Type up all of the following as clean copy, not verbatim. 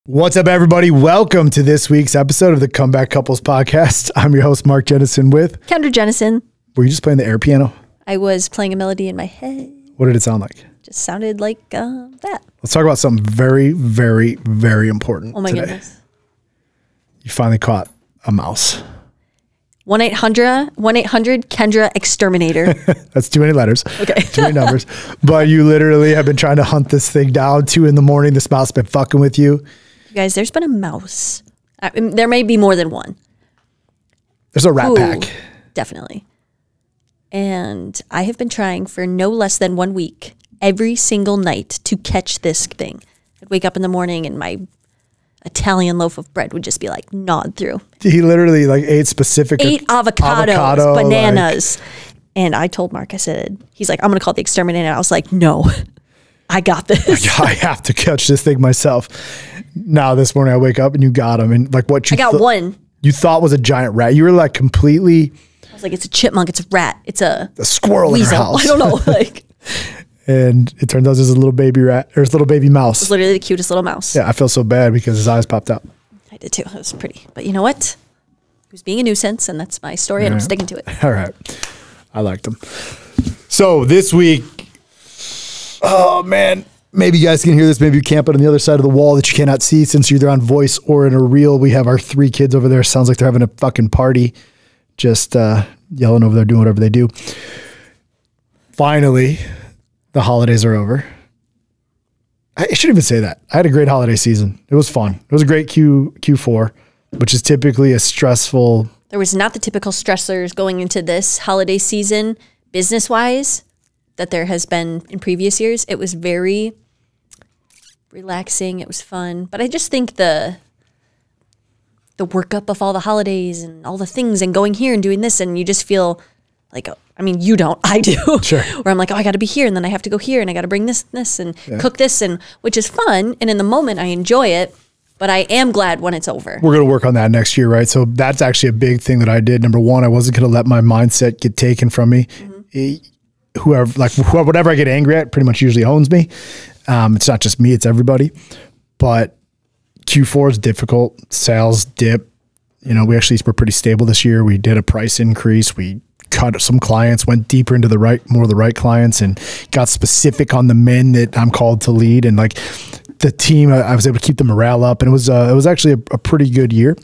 What's up, everybody? Welcome to this week's episode of the Comeback Couples Podcast. I'm your host, Mark Jennison with Kendra Jennison. Were you just playing the air piano? I was playing a melody in my head. What did it sound like? Just sounded like that. Let's talk about something very, very, very important. Oh my today. goodness. You finally caught a mouse. 1-800-Kendra Exterminator. That's too many letters. Okay. Too many numbers. But you literally have been trying to hunt this thing down. 2 a.m. This mouse has been fucking with you. You guys, there's been a mouse. There may be more than one. There's a rat pack. Definitely. And I have been trying for no less than 1 week, every single night, to catch this thing. I'd wake up in the morning and my Italian loaf of bread would just be like gnawed through. He literally like ate specific 8 avocados, bananas. And I told Mark, I said, he's like, I'm going to call the exterminator. I was like, no, I got this. I have to catch this thing myself. Now this morning I wake up and you got him. And like what you I got one. You thought was a giant rat. You were like completely. I was like, it's a chipmunk. It's a rat. It's a squirrel weasel. In her house. I don't know. Like. And it turns out there's a little baby rat or a little baby mouse. It's literally the cutest little mouse. Yeah, I feel so bad because his eyes popped out. I did too. It was pretty. But you know what? He was being a nuisance, and that's my story, and I'm sticking to it. All right. I liked him. So this week, oh man, maybe you guys can hear this. Maybe you camp on the other side of the wall that you cannot see since you're either on voice or in a reel. We have our 3 kids over there. Sounds like they're having a fucking party. Just yelling over there, doing whatever they do. Finally, the holidays are over. I shouldn't even say that. I had a great holiday season. It was fun. It was a great Q4, which is typically a stressful. There was not the typical stressors going into this holiday season, business-wise, that there has been in previous years. It was very relaxing. It was fun. But I just think the workup of all the holidays and all the things and going here and doing this, and you just feel like, I mean, you don't, I do. Sure. Where I'm like, oh, I got to be here, and then I have to go here, and I got to bring this and cook this, and which is fun. And in the moment, I enjoy it, but I am glad when it's over. We're going to work on that next year, right? So that's actually a big thing that I did. Number one, I wasn't going to let my mindset get taken from me. Mm-hmm. Whatever I get angry at pretty much usually owns me. It's not just me, it's everybody. But Q4 is difficult. Sales dip. You know, we actually were pretty stable this year. We did a price increase. We cut some clients, went deeper into more of the right clients, and got specific on the men that I'm called to lead. And like the team, I was able to keep the morale up, and it was actually a pretty good year.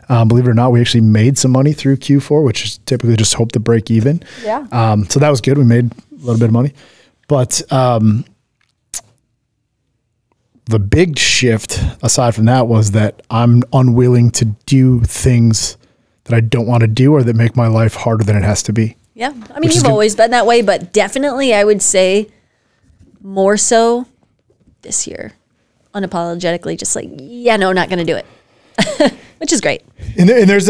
Believe it or not, we actually made some money through Q4, which is typically just hope to break even. Yeah. So that was good. We made a little bit of money, but the big shift aside from that was that I'm unwilling to do things that I don't want to do or that make my life harder than it has to be. Yeah. I mean, you've always been that way, but definitely I would say more so this year. Unapologetically, just like, yeah, no, not going to do it. Which is great. And there's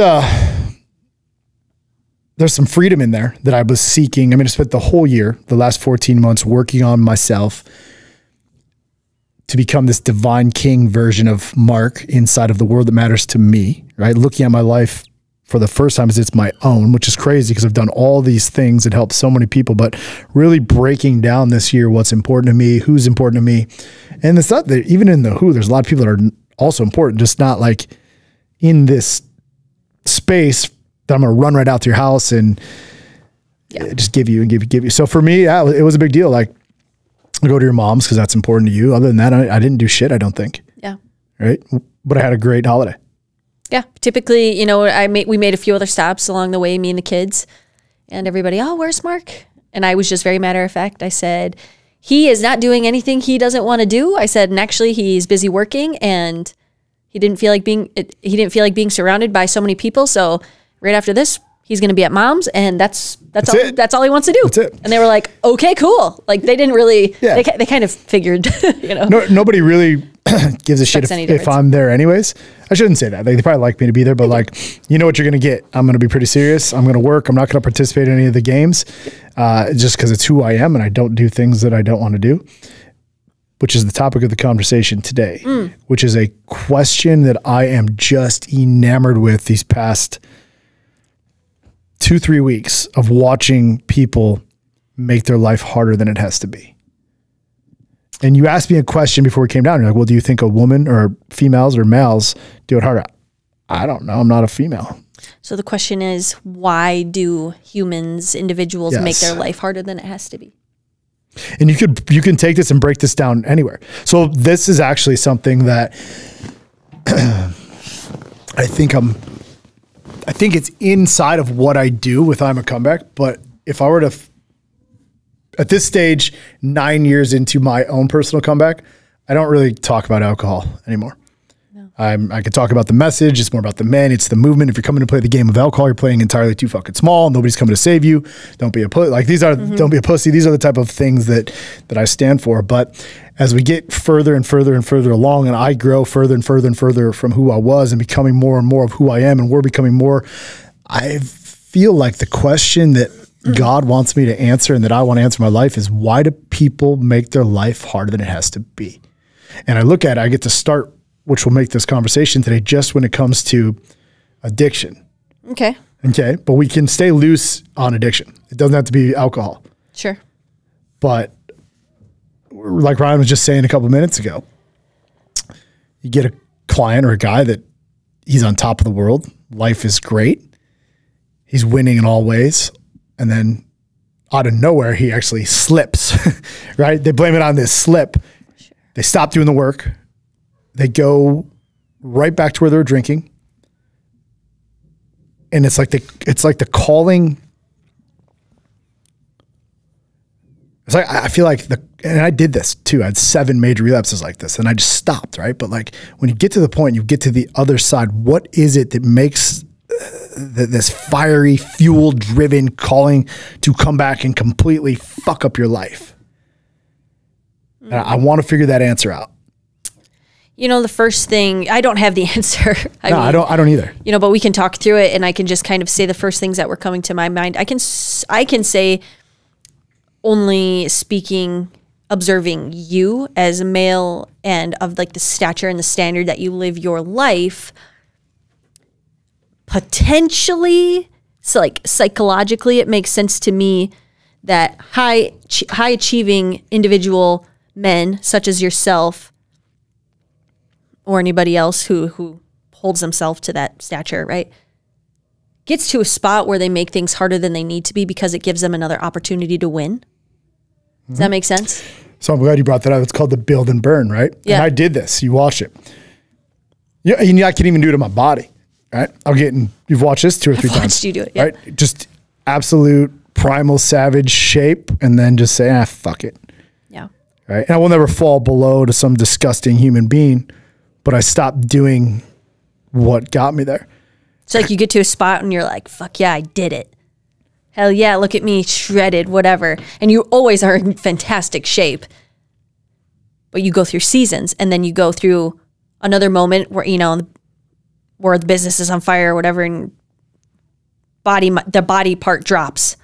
some freedom in there that I was seeking. I mean, I spent the whole year, the last 14 months, working on myself to become this divine king version of Mark inside of the world that matters to me, right? Looking at my life for the first time as it's my own, which is crazy because I've done all these things that help so many people, but really breaking down this year what's important to me, who's important to me. And it's not that even in the who, there's a lot of people that are also important, just not like in this space that I'm going to run right out to your house and just give you and give you. So for me, yeah, it was a big deal. Like, I go to your mom's because that's important to you. Other than that, I didn't do shit, I don't think. Yeah. Right? But I had a great holiday. Yeah. Typically, you know, we made a few other stops along the way, me and the kids, and everybody, oh, where's Mark? And I was just very matter of fact. I said, he is not doing anything he doesn't want to do. I said, and actually he's busy working, and he didn't feel like being surrounded by so many people. So right after this, he's going to be at mom's, and that's all he wants to do. That's it. And they were like, okay, cool. Like they didn't really, they kind of figured, you know. Nobody really gives a shit if I'm there anyways. I shouldn't say that. They probably like me to be there, but like, you know what you're going to get. I'm going to be pretty serious. I'm going to work. I'm not going to participate in any of the games just because it's who I am and I don't do things that I don't want to do, which is the topic of the conversation today, which is a question that I am just enamored with these past 2-3 weeks of watching people make their life harder than it has to be. And you asked me a question before we came down. You're like, well, do you think a woman or females or males do it harder? I don't know. I'm not a female. So the question is, why do humans, individuals, Yes. make their life harder than it has to be? And you can take this and break this down anywhere. So this is actually something that I think it's inside of what I do with I'm a Comeback. But if I were to, at this stage, 9 years into my own personal comeback, I don't really talk about alcohol anymore. I could talk about the message. It's more about the men. It's the movement. If you're coming to play the game of alcohol, you're playing entirely too fucking small. Nobody's coming to save you. Don't be a pussy. Like these are, don't be a pussy. These are the type of things that I stand for. But as we get further and further and further along, and I grow further and further and further from who I was and becoming more and more of who I am, and we're becoming more, I feel like the question that God wants me to answer and that I want to answer in my life is, why do people make their life harder than it has to be? And I look at it, I get to start, which will make this conversation today, just when it comes to addiction. Okay. Okay. But we can stay loose on addiction. It doesn't have to be alcohol. Sure. But like Ryan was just saying a couple of minutes ago, you get a client or a guy that he's on top of the world. Life is great. He's winning in all ways. And then out of nowhere, he actually slips, right? They blame it on this slip. Sure. They stop doing the work. They go right back to where they were drinking. And it's like the calling. It's like, I feel like and I did this too. I had 7 major relapses like this and I just stopped, right? But like when you get to the point, you get to the other side, what is it that makes this fiery, fuel driven calling to come back and completely fuck up your life? And I want to figure that answer out. You know, the first thing, I don't have the answer. I don't either. You know, but we can talk through it and I can just kind of say the first things that were coming to my mind. I can say, only speaking, observing you as a male and of like the stature and the standard that you live your life, potentially, so like psychologically, it makes sense to me that high achieving individual men such as yourself or anybody else who holds themselves to that stature, right, gets to a spot where they make things harder than they need to be because it gives them another opportunity to win. Does that make sense? So I'm glad you brought that up. It's called the build and burn, right? Yeah. And I did this. You watch it. Yeah, and I can even do it to my body, right? You've watched this 2 or 3 times. I've watched you do it, yeah. Right? Just absolute primal savage shape and then just say, fuck it. Yeah. Right? And I will never fall below to some disgusting human being, but I stopped doing what got me there. It's like you get to a spot and you're like, fuck yeah, I did it. Hell yeah, look at me, shredded, whatever. And you always are in fantastic shape. But you go through seasons and then you go through another moment where, you know, where the business is on fire or whatever and the body part drops.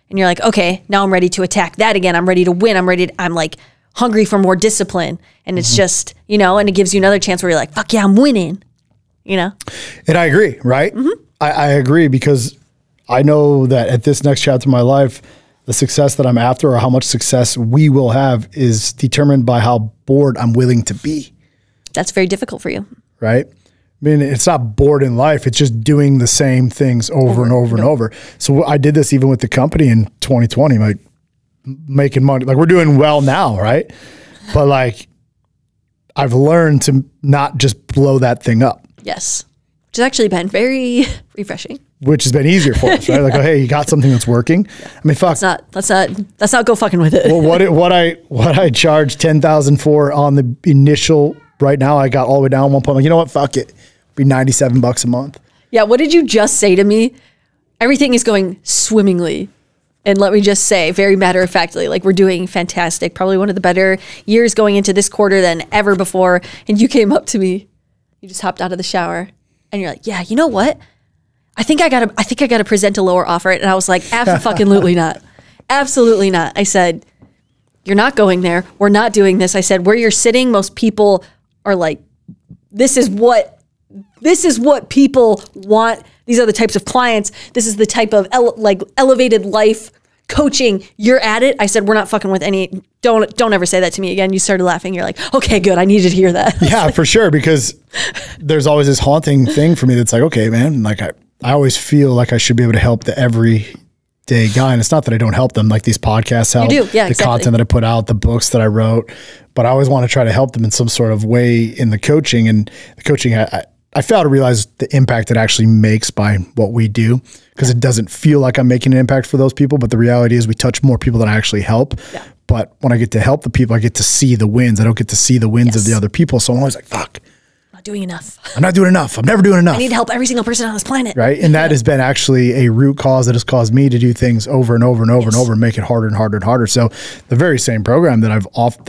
And you're like, okay, now I'm ready to attack that again. I'm ready to win. I'm like hungry for more discipline. And it's just, you know, and it gives you another chance where you're like, fuck yeah, I'm winning, you know? And I agree, right? I agree because I know that at this next chapter of my life, the success that I'm after or how much success we will have is determined by how bored I'm willing to be. That's very difficult for you. Right? I mean, it's not bored in life. It's just doing the same things over and over and over. So I did this even with the company in 2020, like making money. Like we're doing well now, right? But like I've learned to not just blow that thing up. Yes. Which has actually been very refreshing. Which has been easier for us, right? Like, oh, hey, you got something that's working. I mean, fuck. Let's not go fucking with it. Well, what I charged $10,000 for on the initial. Right now, I got all the way down at one point. Like, you know what? Fuck it. Be $97 a month. Yeah. What did you just say to me? Everything is going swimmingly, and let me just say, very matter of factly, like we're doing fantastic. Probably one of the better years going into this quarter than ever before. And you came up to me. You just hopped out of the shower, and you're like, "Yeah, you know what? I think I gotta present a lower offer." And I was like, absolutely not. Absolutely not. I said, you're not going there. We're not doing this. I said, where you're sitting, most people are like, this is what people want. These are the types of clients. This is the type of elevated life coaching, you're at it. I said, we're not fucking with any, don't ever say that to me again. You started laughing. You're like, okay, good. I needed to hear that. Yeah, for sure. Because there's always this haunting thing for me that's like, okay, man, like I always feel like I should be able to help the everyday guy. And it's not that I don't help them, like these podcasts help, you do. Yeah, the content that I put out, the books that I wrote, but I always want to try to help them in some sort of way in the coaching. And the coaching, I fail to realize the impact it actually makes by what we do, because it doesn't feel like I'm making an impact for those people. But the reality is we touch more people than I actually help. Yeah. But when I get to help the people, I get to see the wins. I don't get to see the wins of the other people. So I'm always like, fuck. Not doing enough. I'm not doing enough. I'm never doing enough. I need to help every single person on this planet. Right. And that has been actually a root cause that has caused me to do things over and over and over and over and make it harder and harder and harder. So the very same program that I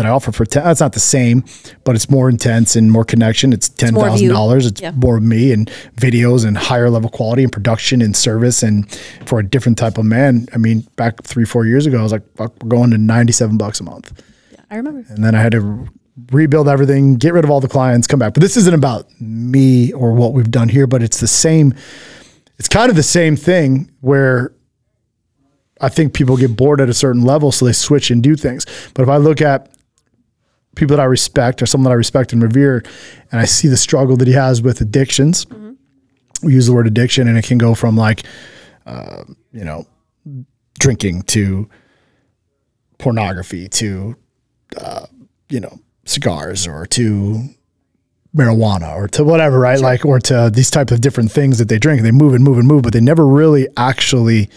offer for it's not the same, but it's more intense and more connection. It's $10,000. It's more of me and videos and higher level quality and production and service. And for a different type of man, I mean, back 3-4 years ago, I was like, fuck, we're going to $97 a month. Yeah, I remember. And then I had to rebuild everything, get rid of all the clients, come back. But this isn't about me or what we've done here, but it's the same. It's kind of the same thing where I think people get bored at a certain level, so they switch and do things. But if I look at people that I respect or someone that I respect and revere, and I see the struggle that he has with addictions, we use the word addiction, and it can go from like, you know, drinking to pornography to, you know, cigars or to marijuana or to whatever, right? Sure. Like, or to these types of different things that they drink. They move and move and move, but they never really actually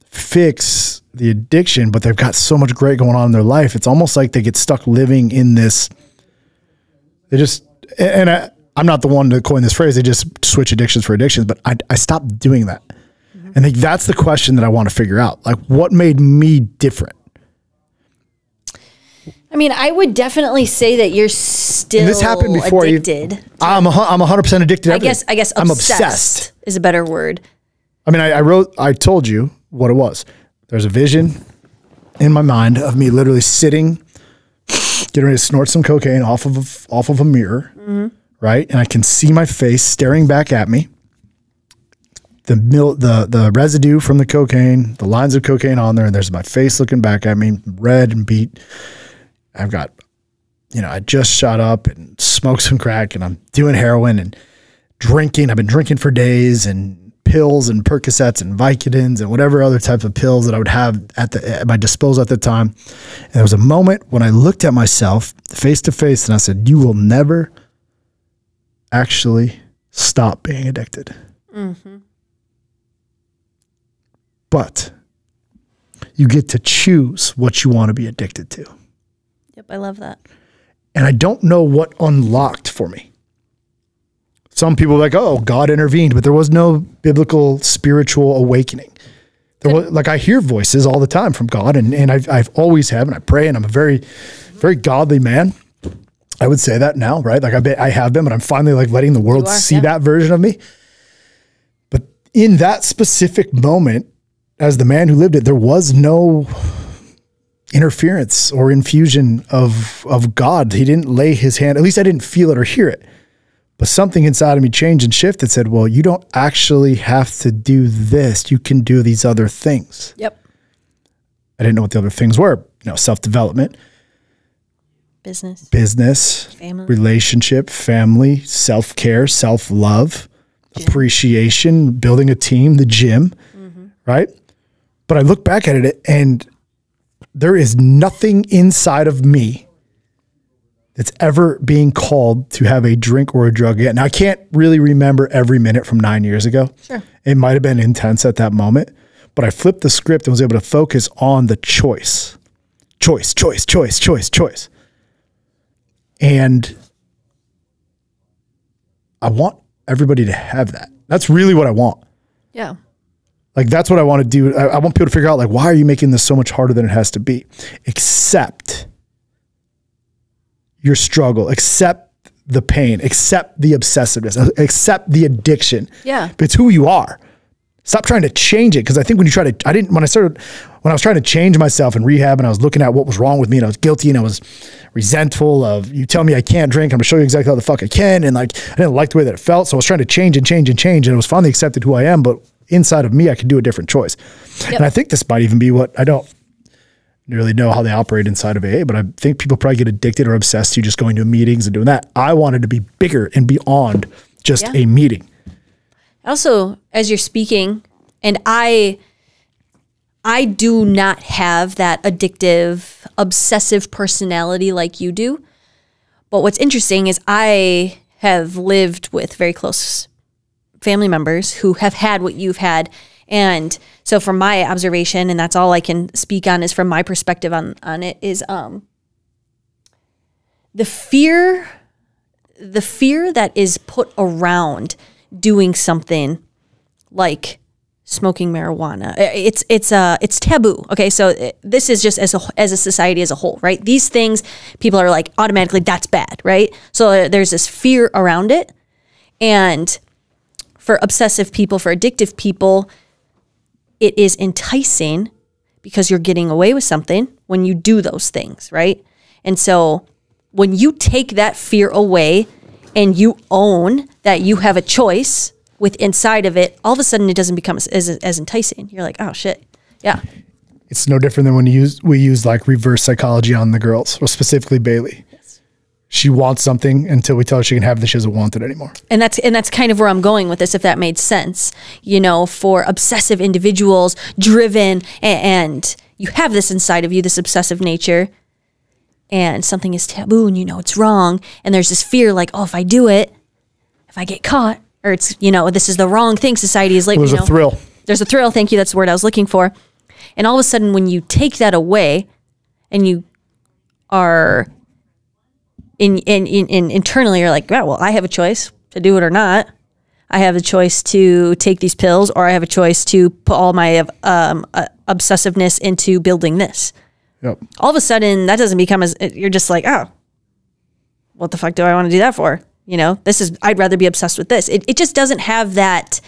fix the addiction, but they've got so much great going on in their life. It's almost like they get stuck living in this. They just, and I'm not the one to coin this phrase. They just switch addictions for addictions, but I stopped doing that. And I think that's the question that I want to figure out. Like, what made me different? I mean, I would definitely say that you're still this happened before addicted. I'm 100% addicted to everything. I guess I'm obsessed is a better word. I mean, I told you what it was. There's a vision in my mind of me literally sitting, getting ready to snort some cocaine off of a mirror, right? And I can see my face staring back at me. The residue from the cocaine, the lines of cocaine on there, and there's my face looking back at me, red and beat. I've got, you know, I just shot up and smoked some crack, and I'm doing heroin and drinking. I've been drinking for days, and pills and Percocets and Vicodins and whatever other type of pills that I would have at my disposal at the time. And there was a moment when I looked at myself face to face and I said, you will never actually stop being addicted. But you get to choose what you want to be addicted to. Yep, I love that. And I don't know what unlocked for me. Some people are like, oh, God intervened, but there was no biblical spiritual awakening. There was, like, I hear voices all the time from God, and I've always have, and I pray, and I'm a very, very godly man. I would say that now, right? Like I have been, but I'm finally like letting the world see that version of me. But in that specific moment, as the man who lived it, there was no interference or infusion of God. He didn't lay his hand, at least I didn't feel it or hear it. But something inside of me changed and shifted, said, well, you don't actually have to do this. You can do these other things. Yep. I didn't know what the other things were. You know, self-development. Business. Family. Relationship, family, self-care, self-love, appreciation, building a team, the gym, right? But I look back at it and there is nothing inside of me that's ever being called to have a drink or a drug yet. Now, I can't really remember every minute from 9 years ago. Sure. It might have been intense at that moment, but I flipped the script and was able to focus on the choice. Choice. And I want everybody to have that. That's really what I want. Yeah. Like, that's what I want to do. I want people to figure out, like, why are you making this so much harder than it has to be? Accept your struggle, accept the pain, accept the obsessiveness, accept the addiction. Yeah. It's who you are. Stop trying to change it. Cause I think when you try to, when I was trying to change myself in rehab and I was looking at what was wrong with me and I was guilty and I was resentful of, you tell me I can't drink, I'm gonna show you exactly how the fuck I can. And like, I didn't like the way that it felt. So I was trying to change and change and change. And it was finally accepted who I am, but inside of me, I could do a different choice. And I think this might even be what, I don't really know how they operate inside of AA, but I think people probably get addicted or obsessed to just going to meetings and doing that. I wanted to be bigger and beyond just a meeting. Also, as you're speaking, and I do not have that addictive, obsessive personality like you do. But what's interesting is I have lived with very close family members who have had what you've had. And so from my observation, and that's all I can speak on is from my perspective on it, is the fear that is put around doing something like smoking marijuana. It's taboo. Okay, so this is just as a society as a whole, right? These things, people are like automatically that's bad, right? So there's this fear around it, and for obsessive people, for addictive people, it is enticing because you're getting away with something when you do those things, right? And so when you take that fear away and you own that you have a choice with inside of it, all of a sudden it doesn't become as enticing. You're like, oh shit, yeah. It's no different than when we use like reverse psychology on the girls, or specifically Bailey. Yes. She wants something until we tell her she can have it, she doesn't want it anymore. And that's kind of where I'm going with this, if that made sense. You know, for obsessive individuals, driven, and you have this inside of you, this obsessive nature, and something is taboo and you know it's wrong, and there's this fear like, oh, if I do it, if I get caught, or it's, you know, this is the wrong thing society is like, there's a thrill. There's a thrill. Thank you. That's the word I was looking for. And all of a sudden, when you take that away and you are internally, you're like, yeah, well, I have a choice to do it or not. I have a choice to take these pills, or I have a choice to put all my obsessiveness into building this. Yep. All of a sudden, that doesn't become as, you're just like, oh, what the fuck do I want to do that for? You know, I'd rather be obsessed with this. It just doesn't have that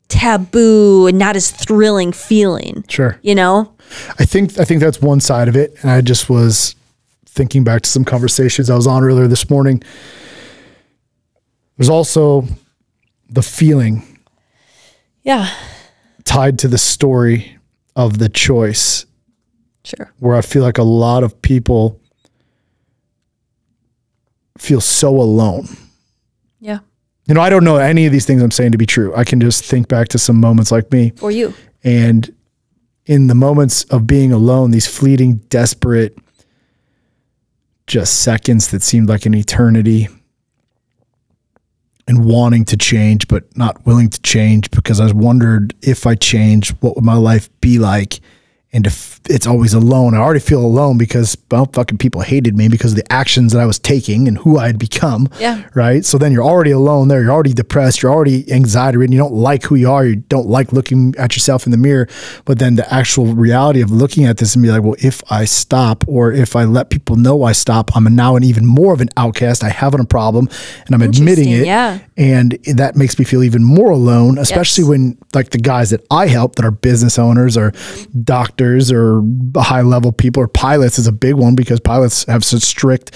taboo and not as thrilling feeling. Sure. You know? I think that's one side of it. And I just was thinking back to some conversations I was on earlier this morning. There's also the feeling. Yeah. Tied to the story of the choice. Sure. Where I feel like a lot of people feel so alone. Yeah. You know, I don't know any of these things I'm saying to be true. I can just think back to some moments like me. Or you. And in the moments of being alone, these fleeting, desperate, just seconds that seemed like an eternity, and wanting to change, but not willing to change because I wondered if I changed, what would my life be like? And if it's always alone, I already feel alone because, well, fucking people hated me because of the actions that I was taking and who I had become. Yeah. Right. So then you're already alone there. You're already depressed. You're already anxiety ridden. You don't like who you are. You don't like looking at yourself in the mirror. But then the actual reality of looking at this and be like, well, if I stop, or if I let people know I stop, I'm now even more of an outcast. I have a problem and I'm admitting it. Yeah. And that makes me feel even more alone, especially when like the guys that I help that are business owners or doctors or high level people, or pilots is a big one because pilots have such strict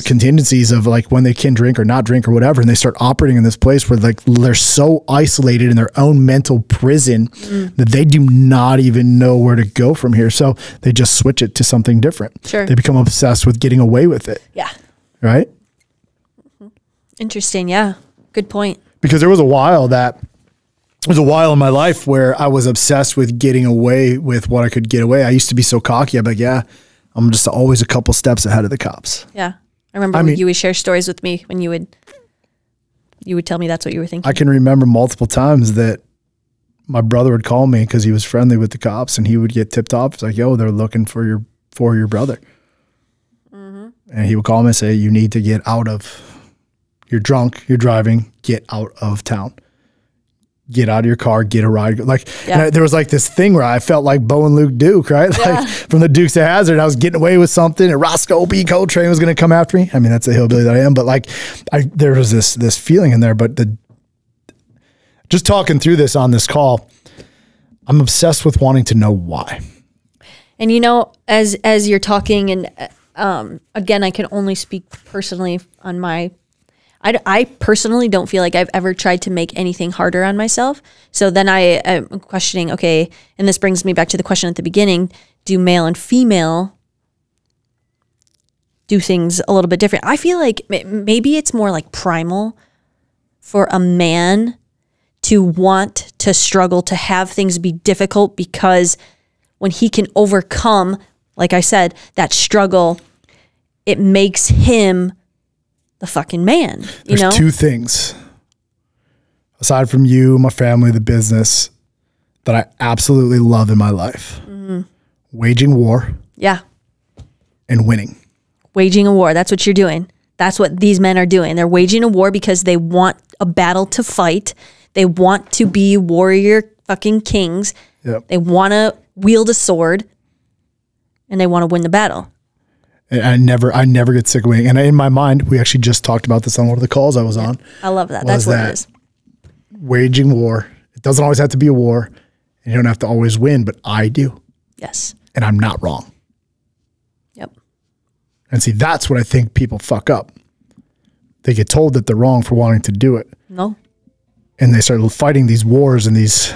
contingencies of like when they can drink or not drink or whatever. And they start operating in this place where like they're so isolated in their own mental prison that they do not even know where to go from here. So they just switch it to something different. Sure. They become obsessed with getting away with it. Yeah. Right. Interesting. Yeah. Good point. Because there was a while in my life where I was obsessed with getting away with what I could get away. I used to be so cocky. I'm like, yeah, I'm just always a couple steps ahead of the cops. Yeah. I remember when you would share stories with me when you would tell me that's what you were thinking. I can remember multiple times that my brother would call me because he was friendly with the cops and he would get tipped off. It's like, yo, they're looking for your brother. And he would call me and say, you need to get out of, you're drunk, you're driving, get out of town. Get out of your car, get a ride. Like, and there was like this thing where I felt like Bo and Luke Duke, right? Like from the Dukes of Hazzard, I was getting away with something and Roscoe B. Coltrane was going to come after me. I mean, that's the hillbilly that I am, but like there was this feeling in there, but just talking through this on this call, I'm obsessed with wanting to know why. And you know, as you're talking, and again, I can only speak personally on my I personally don't feel like I've ever tried to make anything harder on myself. So then I'm questioning, okay, and this brings me back to the question at the beginning, do male and female do things a little bit different? I feel like maybe it's more like primal for a man to want to struggle, to have things be difficult, because when he can overcome, like I said, that struggle, it makes him the fucking man. You know? There's two things, aside from you, my family, the business, that I absolutely love in my life. Waging war. Yeah. And winning. Waging a war. That's what you're doing. That's what these men are doing. They're waging a war because they want a battle to fight. They want to be warrior fucking kings. Yep. They want to wield a sword, and they want to win the battle. And I never get sick of winning. And in my mind, we actually just talked about this on one of the calls I was on. I love that. That's what it is. Waging war. It doesn't always have to be a war, and you don't have to always win, but I do. Yes. And I'm not wrong. Yep. And see, that's what I think people fuck up. They get told that they're wrong for wanting to do it. No. And they start fighting these wars and these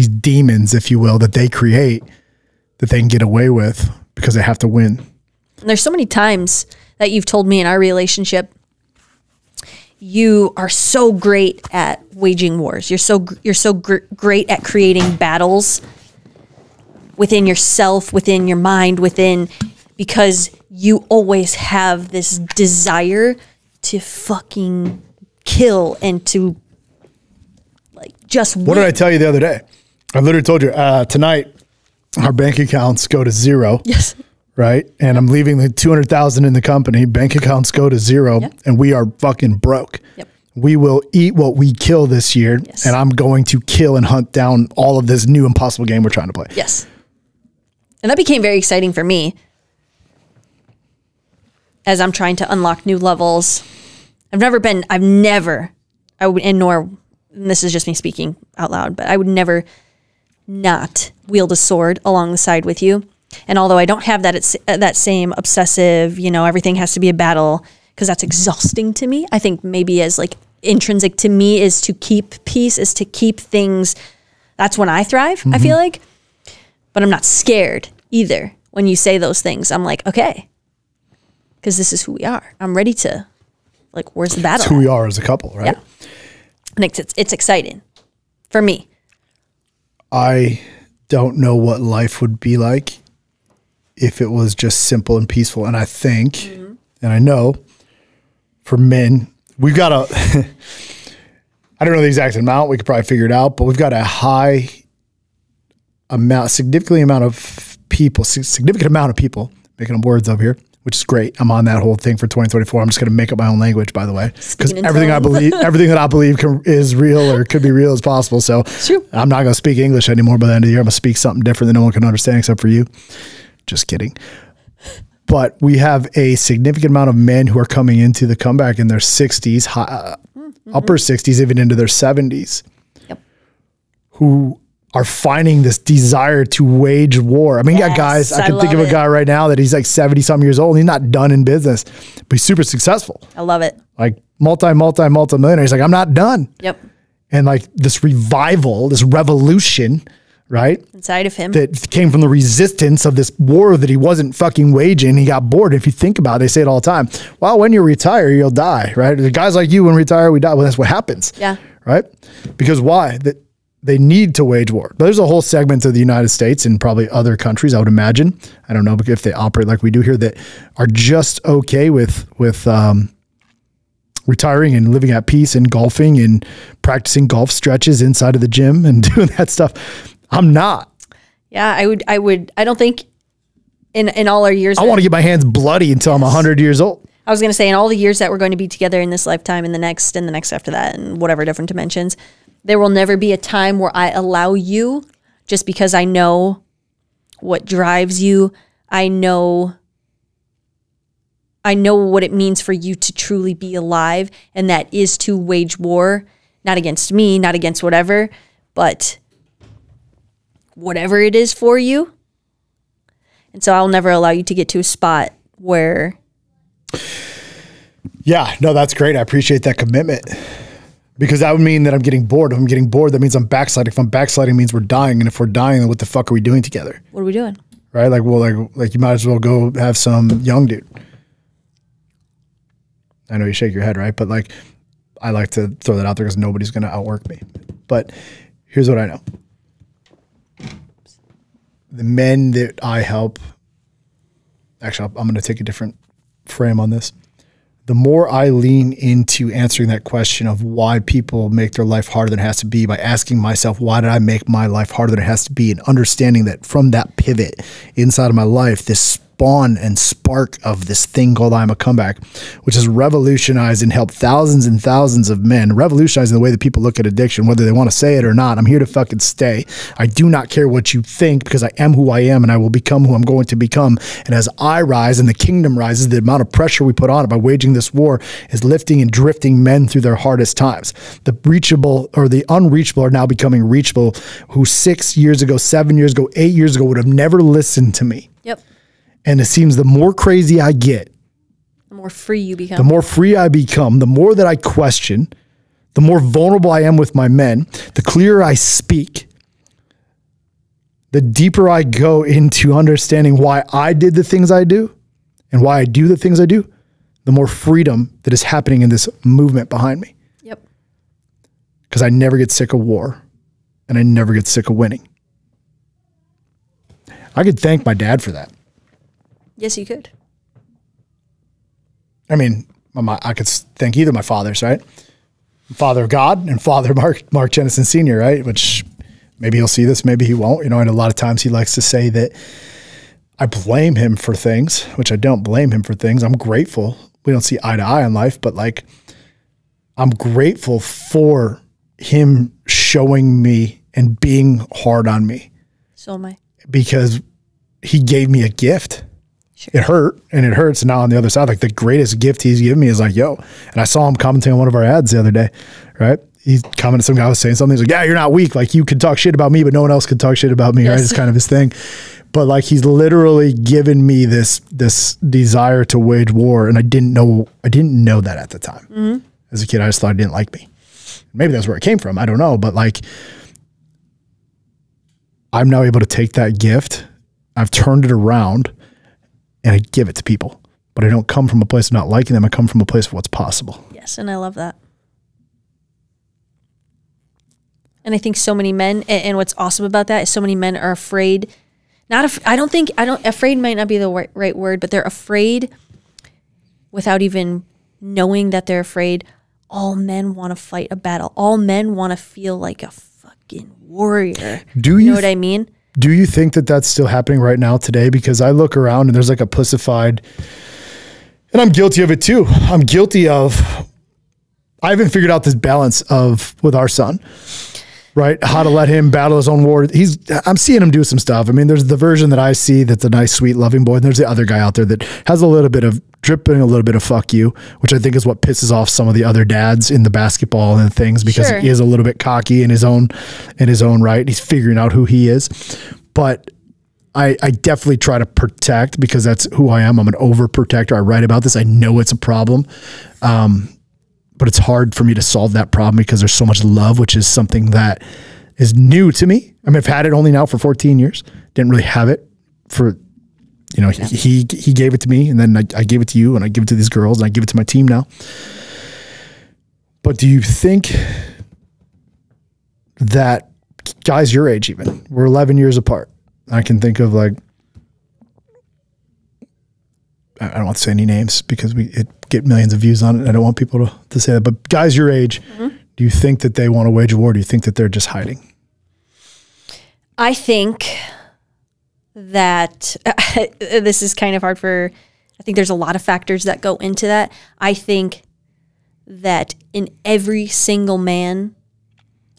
demons, if you will, that they create that they can get away with because they have to win. And there's so many times that you've told me in our relationship, you are so great at waging wars. You're so great at creating battles within yourself, within your mind, because you always have this desire to fucking kill and to like just win. What did I tell you the other day? I literally told you tonight our bank accounts go to zero. Yes. Right? And I'm leaving the 200,000 in the company. Bank accounts go to zero, and we are fucking broke. Yep. We will eat what we kill this year, and I'm going to kill and hunt down all of this new impossible game we're trying to play. Yes. And that became very exciting for me as I'm trying to unlock new levels. And this is just me speaking out loud, but I would never not wield a sword along the side with you. And although I don't have that same obsessive, everything has to be a battle, because that's exhausting to me. I think maybe as like intrinsic to me is to keep peace, is to keep things. That's when I thrive, I feel like. But I'm not scared either when you say those things. I'm like, okay, because this is who we are. I'm ready to, like, where's the battle? It's who we are as a couple, right? Yeah. And it's exciting for me. I don't know what life would be like if it was just simple and peaceful. And I think, and I know for men, we've got I don't know the exact amount, we could probably figure it out, but we've got a significant amount of people, making up words over here, which is great. I'm on that whole thing for 2024. I'm just going to make up my own language, by the way, because everything that I believe is real or could be real as possible. So I'm not going to speak English anymore by the end of the year. I'm going to speak something different that no one can understand except for you. Just kidding. But we have a significant amount of men who are coming into the comeback in their 60s, upper 60s, even into their 70s, who are finding this desire to wage war. I mean, you got guys, I can think of a guy right now that he's like 70 something years old and he's not done in business, but he's super successful. I love it. Like multi-millionaire. He's like, I'm not done. Yep. And like this revival, this revolution, right? Inside of him. That came from the resistance of this war that he wasn't fucking waging. He got bored. If you think about it, they say it all the time. Well, when you retire, you'll die, right? The guys like you, when we retire, we die. Well, that's what happens. Yeah. Right? Because why? That they need to wage war. But there's a whole segment of the United States and probably other countries, I would imagine. I don't know if they operate like we do here, that are just okay with retiring and living at peace and golfing and practicing golf stretches inside of the gym and doing that stuff. I'm not. Yeah, I don't think in all our years. I want to get my hands bloody until I'm 100 years old. I was going to say, in all the years that we're going to be together in this lifetime, and the next after that, and whatever different dimensions, there will never be a time where I allow you, just because I know what drives you. I know what it means for you to truly be alive, and that is to wage war, not against me, not against whatever, but whatever it is for you. And so I'll never allow you to get to a spot where Yeah, no, that's great. I appreciate that commitment because that would mean that I'm getting bored. If I'm getting bored, that means I'm backsliding. If I'm backsliding, it means we're dying. And if we're dying, then what the fuck are we doing together? What are we doing? Right? Like, well, like you might as well go have some young dude. I know you shake your head, right? But like, I like to throw that out there because nobody's going to outwork me. But here's what I know. The men that I help, actually, I'm going to take a different frame on this. The more I lean into answering that question of why people make their life harder than it has to be by asking myself, why did I make my life harder than it has to be? And understanding that from that pivot inside of my life, this spawn and spark of this thing called I Am a Comeback, which has revolutionized and helped thousands and thousands of men, revolutionizing the way that people look at addiction, whether they want to say it or not. I'm here to fucking stay. I do not care what you think because I am who I am and I will become who I'm going to become. And as I rise and the kingdom rises, the amount of pressure we put on it by waging this war is lifting and drifting men through their hardest times. The reachable or the unreachable are now becoming reachable, who 6 years ago, 7 years ago, 8 years ago would have never listened to me. Yep. And it seems the more crazy I get, the more free you become. The more free I become, the more that I question, the more vulnerable I am with my men, the clearer I speak, the deeper I go into understanding why I did the things I do and why I do the things I do, the more freedom that is happening in this movement behind me. Yep. Because I never get sick of war and I never get sick of winning. I could thank my dad for that. Yes, you could. I mean, I could thank either of my fathers, right? Father of God and Father Mark Jennison Sr., right? Which maybe he'll see this, maybe he won't. You know, and a lot of times he likes to say that I blame him for things, which I don't blame him for things. I'm grateful. We don't see eye to eye in life, but like, I'm grateful for him showing me and being hard on me. So am I. Because he gave me a gift. Sure. It hurt and it hurts. And now on the other side, like the greatest gift he's given me is like, yo, and I saw him commenting on one of our ads the other day, right? He commented, some guy was saying something. He's like, yeah, you're not weak. Like you could talk shit about me, but no one else could talk shit about me. Yes. Right? It's kind of his thing. But like, he's literally given me this desire to wage war. And I didn't know that at the time. Mm-hmm. As a kid, I just thought he didn't like me. Maybe that's where it came from. I don't know. But like, I'm now able to take that gift. I've turned it around and I give it to people, but I don't come from a place of not liking them. I come from a place of what's possible. Yes. And I love that. And I think so many men, and what's awesome about that is so many men are afraid. Afraid might not be the right word, but they're afraid without even knowing that they're afraid. All men want to fight a battle. All men want to feel like a fucking warrior. You know what I mean? Do you think that that's still happening right now today? Because I look around and there's like a pussified, and I'm guilty of it too. I'm guilty of, I haven't figured out this balance with our son, right? How to let him battle his own war. I'm seeing him do some stuff. I mean, there's the version that I see that's a nice, sweet, loving boy. And there's the other guy out there that has a little bit of dripping, a little bit of fuck you, which I think is what pisses off some of the other dads in the basketball and things, because He is a little bit cocky in his own right. He's figuring out who he is. But I definitely try to protect, because that's who I am. I'm an overprotector. I write about this. I know it's a problem. But it's hard for me to solve that problem because there's so much love, which is something that is new to me. I mean, I've had it only now for 14 years. Didn't really have it for, you know, he gave it to me, and then I gave it to you, and I give it to these girls, and I give it to my team now. But do you think that guys your age, even, we're 11 years apart. I can think of, like, I don't want to say any names because it get millions of views on it. I don't want people to say that, but guys your age, do you think that they want to wage a war? Do you think that they're just hiding? I think that this is kind of hard I think there's a lot of factors that go into that. I think that in every single man.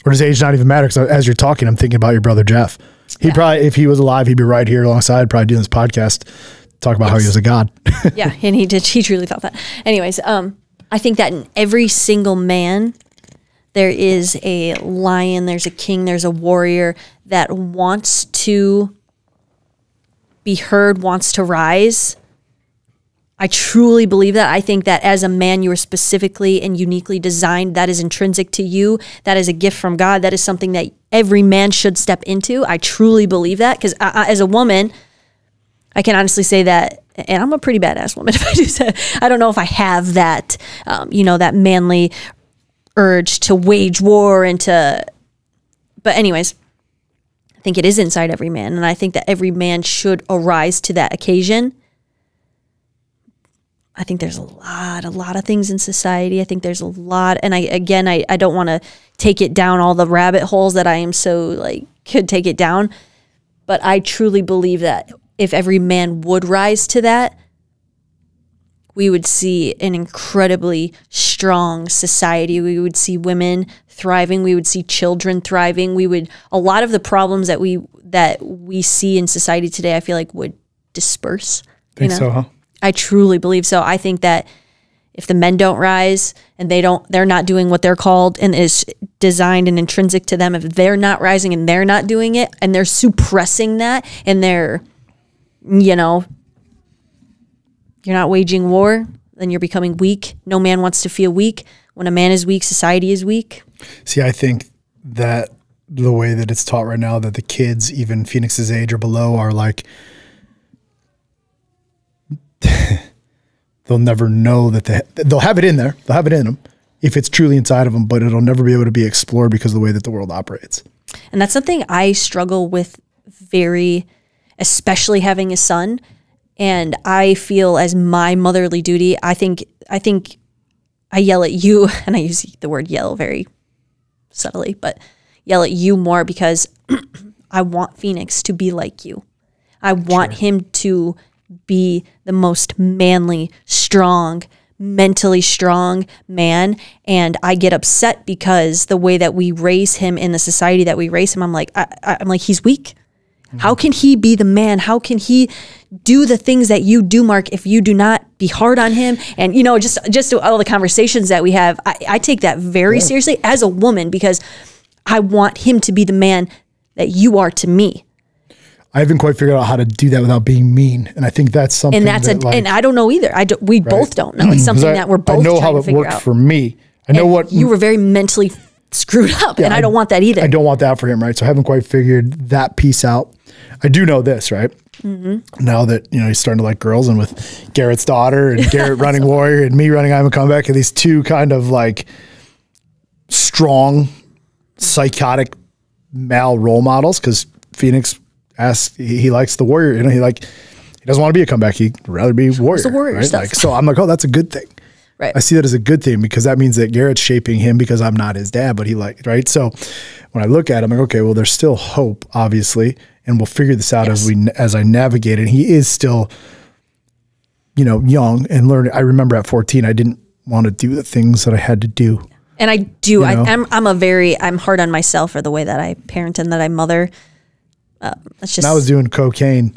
Or does age not even matter? Because as you're talking, I'm thinking about your brother, Jeff. He'd probably, if he was alive, he'd be right here alongside, probably doing this podcast, talk about how he was a god. Yeah, and he truly felt that. Anyways, I think that in every single man, there is a lion, there's a king, there's a warrior that wants to be heard, wants to rise, I truly believe that. I think that as a man, you are specifically and uniquely designed. That is intrinsic to you. That is a gift from God. That is something that every man should step into. I truly believe that, because as a woman, I can honestly say that, and I'm a pretty badass woman if I do say, I don't know if I have that, that manly urge to wage war and to, but anyways, I think it is inside every man. And I think that every man should arise to that occasion. I think there's a lot of things in society. I think there's a lot, and I don't want to take it down all the rabbit holes that I am so could take it down, but I truly believe that if every man would rise to that, we would see an incredibly strong society. We would see women thriving. We would see children thriving. A lot of the problems that we see in society today, I feel like would disperse. Think so, huh? I truly believe so. I think that if the men don't rise and they're not doing what they're called and is designed and intrinsic to them, if they're not rising and they're not doing it and they're suppressing that and they're, you're not waging war, then you're becoming weak. No man wants to feel weak. When a man is weak, society is weak. See, I think that the way that it's taught right now, that the kids, even Phoenix's age or below, are they'll never know that they'll have it in there. They'll have it in them if it's truly inside of them, but it'll never be able to be explored because of the way that the world operates. And that's something I struggle with especially having a son. And I feel as my motherly duty, I think I yell at you, and I use the word yell very subtly, but yell at you more because I want Phoenix to be like you. I want him to be the most manly, strong, mentally strong man. And I get upset because the way that we raise him in the society that we raise him, I'm like, he's weak. Mm-hmm. How can he be the man? How can he do the things that you do, Mark, if you do not be hard on him? And, just all the conversations that we have, I take that very seriously as a woman, because I want him to be the man that you are to me. I haven't quite figured out how to do that without being mean, and I think that's something. And I don't know either. We both don't know. It's something that we're both. I know trying how to it worked out. for me. I know what you were very mentally screwed up, and I don't want that either. I don't want that for him, right? So I haven't quite figured that piece out. I do know this, right? Mm-hmm. Now that he's starting to like girls, and with Garrett's daughter and Garrett running Warrior and me running I'm a Comeback, and these two kind of strong, psychotic male role models, because Phoenix he likes the Warrior, he doesn't want to be a Comeback, he'd rather be Warrior. The Warrior right? stuff. So I'm like, oh, that's a good thing. Right. I see that as a good thing, because that means that Garrett's shaping him, because I'm not his dad, but right? So when I look at him, I'm like, okay, well, there's still hope, obviously, and we'll figure this out as I navigate it. He is still, young and learning. I remember at 14, I didn't want to do the things that I had to do. And I do. I'm hard on myself for the way that I parent and that I mother. And I was doing cocaine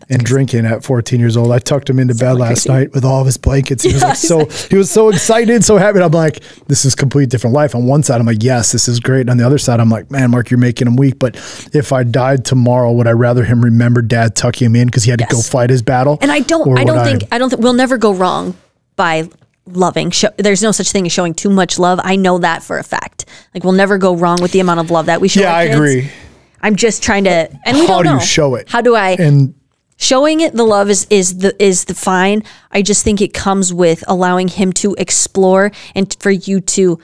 and drinking at 14 years old. I tucked him into bed last night with all of his blankets. He was he was so excited, so happy. I'm like, this is a complete different life. On one side, I'm like, yes, this is great. And on the other side, I'm like, man, Mark, you're making him weak. But if I died tomorrow, would I rather him remember Dad tucking him in because he had to go fight his battle? And I don't think we'll never go wrong by loving. There's no such thing as showing too much love. I know that for a fact. We'll never go wrong with the amount of love that we show. Yeah, our kids. I agree. I'm just trying to, and we don't know. How do you show it? How do I? And showing it, the love is the fine. I just think it comes with allowing him to explore and for you to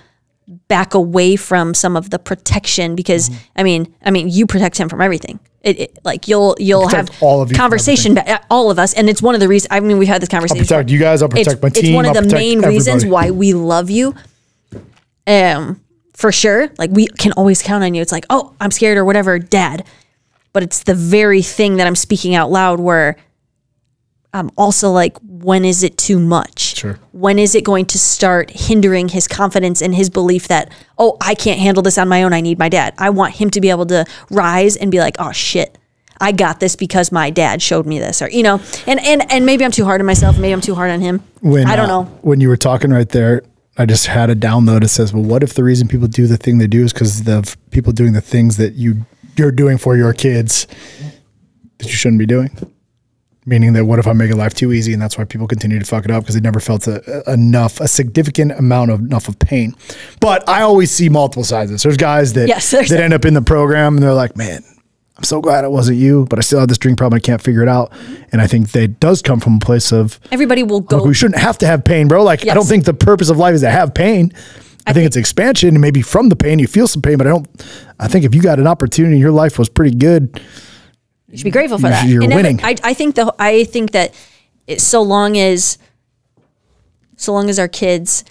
back away from some of the protection, because I mean, you protect him from everything. You'll have all of you, conversation, all of us, and it's one of the reasons. We've had this conversation. I'll protect you guys. I'll protect my team. It's one of the main reasons why we love you. For sure, we can always count on you. It's oh, I'm scared or whatever, Dad. But it's the very thing that I'm speaking out loud where I'm also when is it too much? Sure. When is it going to start hindering his confidence and his belief that, oh, I can't handle this on my own, I need my dad. I want him to be able to rise and be like, oh shit, I got this because my dad showed me this, or and maybe I'm too hard on myself, maybe I'm too hard on him. I don't know. When you were talking right there, I just had a download that says, well, what if the reason people do the thing they do is because the people doing the things that you're doing for your kids that you shouldn't be doing? Meaning that what if I'm making life too easy, and that's why people continue to fuck it up because they never felt a significant amount of pain. But I always see multiple sides of this. There's guys that that end up in the program and they're like, man, I'm so glad it wasn't you, but I still have this drink problem. I can't figure it out. And I think that does come from a place of everybody will go. Look, we shouldn't have to have pain, bro. Like, I don't think the purpose of life is to have pain. I think it's expansion, and maybe from the pain you feel some pain, but I think if you got an opportunity, your life was pretty good. You should be grateful for that. You're winning. I think that so long as our kids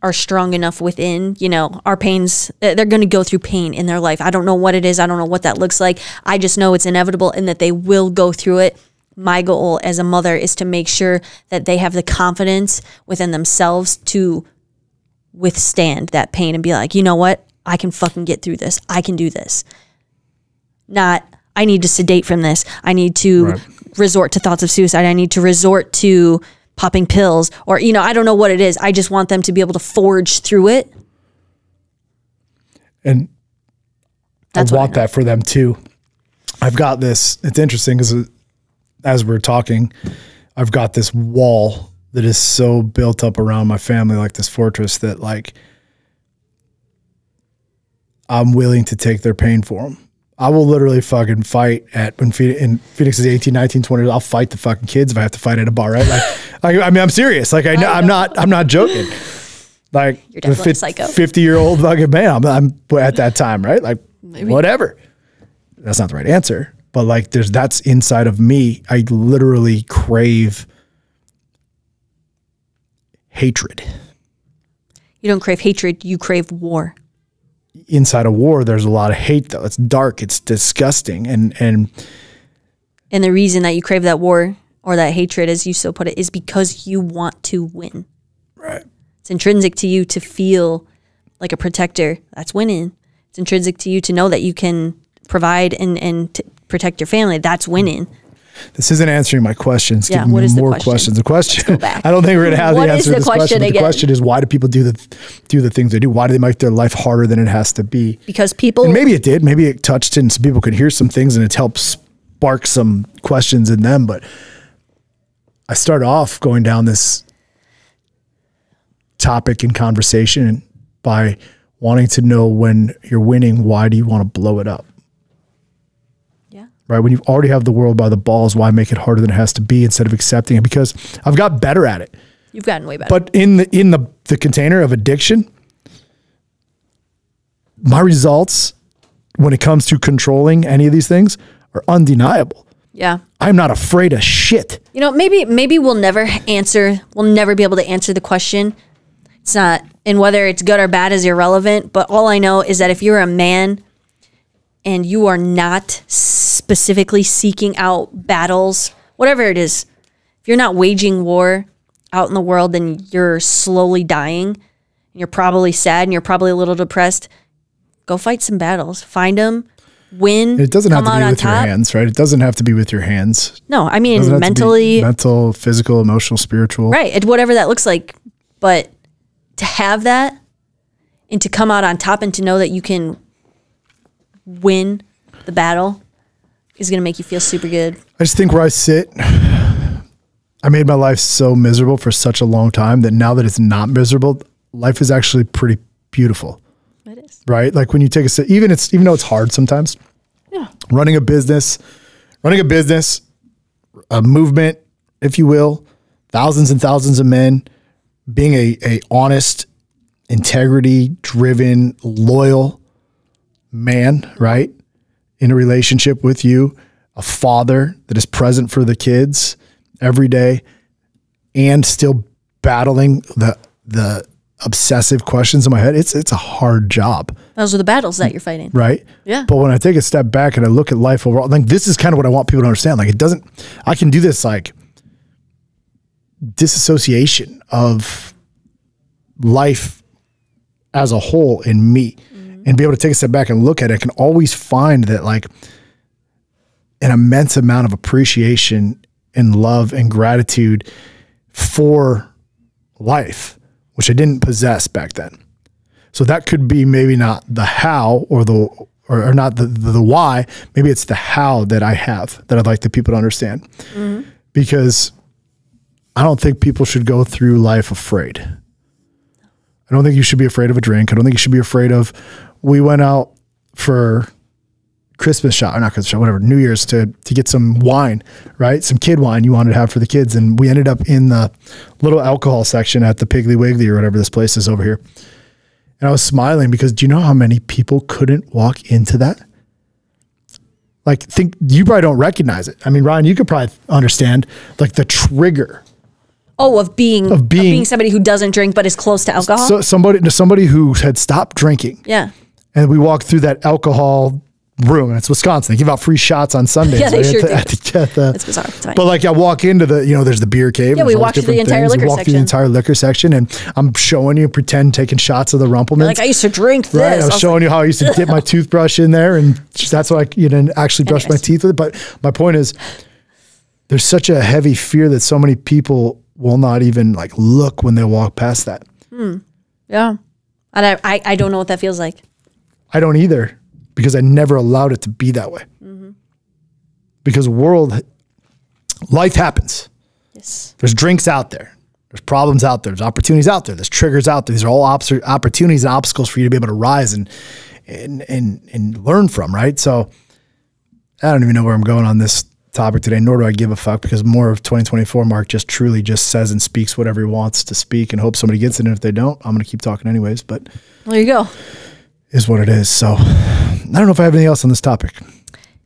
are strong enough within, you know, our pains, they're going to go through pain in their life. I don't know what it is. I don't know what that looks like. I just know it's inevitable and that they will go through it. My goal as a mother is to make sure that they have the confidence within themselves to withstand that pain and be like, you know what? I can fucking get through this. I can do this. Not, I need to sedate from this. I need to resort to thoughts of suicide. I need to resort to popping pills, or, you know, I don't know what it is. I just want them to be able to forge through it. And I want that for them too. I've got this, it's interesting because as we're talking, I've got this wall that is so built up around my family, like this fortress that like, I'm willing to take their pain for them. I will literally fucking fight in Phoenix is 18, 19, 20. I'll fight the fucking kids if I have to fight at a bar, right? Like, I mean, I'm serious. Like, I'm not joking. Like, you're definitely a psycho. 50-year-old fucking man. I'm at that time, right? Like, whatever. That's not the right answer, but like, that's inside of me. I literally crave hatred. You don't crave hatred. You crave war. Inside a war, there's a lot of hate though. It's dark. It's disgusting. And the reason that you crave that war or that hatred, as you so put it, is because you want to win. Right. It's intrinsic to you to feel like a protector. That's winning. It's intrinsic to you to know that you can provide and protect your family. That's winning. This isn't answering my questions. Yeah, giving what me is the more question? questions. The question. Let's go back. I don't think we're gonna have the What answer is to the this question. question The question is, why do people do the things they do? Why do they make their life harder than it has to be? Because people. And maybe it did. Maybe it touched and some people could hear some things and it helped spark some questions in them. But I started off going down this topic and conversation by wanting to know, when you're winning, why do you want to blow it up? Right? When you already have the world by the balls, why make it harder than it has to be instead of accepting it? Because I've got better at it. You've gotten way better. But in the container of addiction, my results when it comes to controlling any of these things are undeniable. Yeah. I'm not afraid of shit. You know, maybe we'll never be able to answer the question. It's not, and whether it's good or bad is irrelevant, but all I know is that if you're a man and you are not specifically seeking out battles, whatever it is, if you're not waging war out in the world, then you're slowly dying, and you're probably sad, and you're probably a little depressed, go fight some battles. Find them, win. It doesn't have to be with your hands, right? It doesn't have to be with your hands. No, I mean mentally. Mental, physical, emotional, spiritual. Right, whatever that looks like. But to have that and to come out on top and to know that you can win the battle is going to make you feel super good. I just think where I sit, I made my life so miserable for such a long time that now that it's not miserable, life is actually pretty beautiful. It is. Right? Like when you take a sit, even though it's hard sometimes, running a business, a movement, if you will, thousands and thousands of men, being a honest, integrity driven, loyal man, right? In a relationship with you, a father that is present for the kids every day, and still battling the obsessive questions in my head. It's a hard job. Those are the battles that you're fighting. Right? Yeah. But when I take a step back and I look at life overall, like this is kind of what I want people to understand. Like I can do this like disassociation of life as a whole in me. And be able to take a step back and look at it, I can always find that like an immense amount of appreciation and love and gratitude for life, which I didn't possess back then. So that could be maybe not the how or or not the why, maybe it's the how that I have that I'd like the people to understand. Because I don't think people should go through life afraid. I don't think you should be afraid of a drink. I don't think you should be afraid of, we went out for Christmas shop, or not Christmas shop, whatever, New Year's to get some wine, right? Some kid wine you wanted to have for the kids. And we ended up in the little alcohol section at the Piggly Wiggly or whatever this place is over here. And I was smiling because do you know how many people couldn't walk into that? Like, you probably don't recognize it. I mean, Ryan, you could probably understand like the trigger. Oh, of being somebody who doesn't drink but is close to alcohol. So somebody who had stopped drinking. Yeah. And we walked through that alcohol room, and it's Wisconsin. They give out free shots on Sundays. Yeah, they right? sure do. It's bizarre. It's fine. But like I walk into the, there's the beer cave. Yeah, we walked through the entire liquor section. We walked through the entire liquor section, and I'm showing you, pretend taking shots of the Rumplemans. Like, I used to drink this. Right? I was showing you how I used to dip my toothbrush in there, and that's what I actually brush my teeth with it. But my point is, there's such a heavy fear that so many people will not even like look when they walk past that. Yeah. And I don't know what that feels like. I don't either, because I never allowed it to be that way. Because life happens. Yes. There's drinks out there. There's problems out there. There's opportunities out there. There's triggers out there. These are all opportunities and obstacles for you to be able to rise and learn from, right? So I don't even know where I'm going on this topic today, nor do I give a fuck, because more of 2024, Mark just truly just says and speaks whatever he wants to speak and hope somebody gets it. And if they don't, I'm going to keep talking anyways. But there you go. Is what it is. So I don't know if I have anything else on this topic.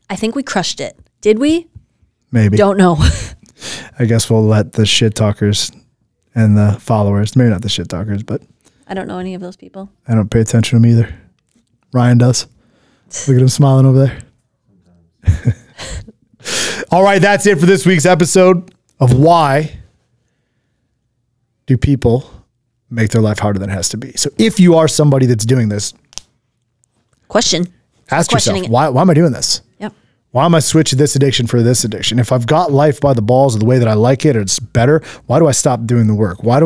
I think we crushed it. Did we? Maybe. Don't know. I guess we'll let the shit talkers and the followers, maybe not the shit talkers, but I don't know any of those people. I don't pay attention to them either. Ryan does. Look at him smiling over there. All right, that's it for this week's episode of Why Do People Make Their Life Harder Than It Has to Be. So if you are somebody that's doing this, ask yourself, why am I doing this? Yep. Why am I switching this addiction for this addiction? If I've got life by the balls or the way that I like it, or it's better, why do I stop doing the work? What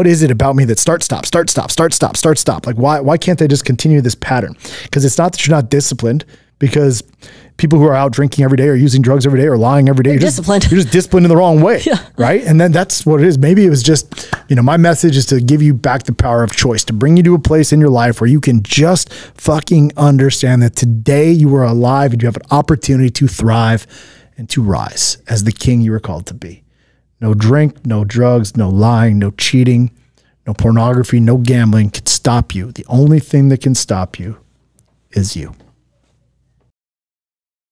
is it about me that start, stop? Like, why can't they just continue this pattern? Because it's not that you're not disciplined, because people who are out drinking every day or using drugs every day or lying every day, you're disciplined. You're just disciplined in the wrong way, yeah. Right? And then that's what it is. Maybe it was just, my message is to give you back the power of choice, to bring you to a place in your life where you can just fucking understand that today you are alive and you have an opportunity to thrive and to rise as the king you were called to be. No drink, no drugs, no lying, no cheating, no pornography, no gambling can stop you. The only thing that can stop you is you.